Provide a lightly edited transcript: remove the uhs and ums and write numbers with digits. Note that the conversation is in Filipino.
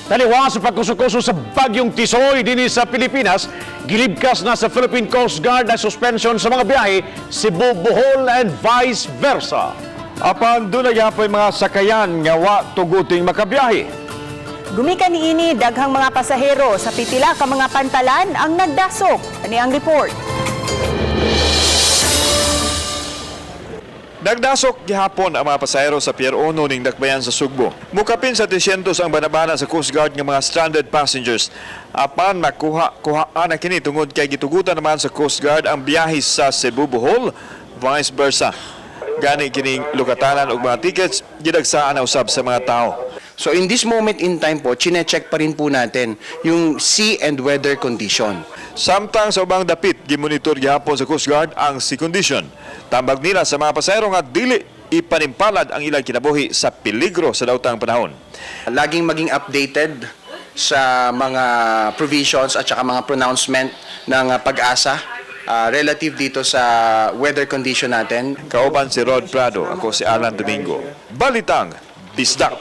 Taliwa sa pagkusukuso sa bagyong Tisoy din sa Pilipinas, gilibkas na sa Philippine Coast Guard na suspension sa mga biyahe Cebu, Bohol and vice versa. Apan doon na po mga sakayan nga wa tuguting makabiyahe. Gumikan niini daghang mga pasahero sa pipila ka mga pantalan ang nagdasok. Ani ang report. Nagdasok gihapon ang mga pasahero sa Pier 1 ning Dakbayan sa Sugbo. Mukapin sa 300 ang banabana sa Coast Guard ng mga stranded passengers. Apan nakuha na kini tungod kay gitugutan naman sa Coast Guard ang biyahe sa Cebu, Bohol, vice versa. Gani kining lukatanan og mga tickets gidagsaan na usab sa mga tao. So in this moment in time po, chine-check pa rin po natin yung sea and weather condition. Samtang sa ubang dapit, gimonitor gihapon sa Coast Guard ang sea condition. Tambag nila sa mga pasahero nga dili ipanimpalad ang ilang kinabuhi sa peligro sa daotang panahon. Laging maging updated sa mga provisions at saka mga pronouncement ng pag-asa relative dito sa weather condition natin. Kauban si Rod Prado, ako si Alan Domingo. Balitang Bisdak.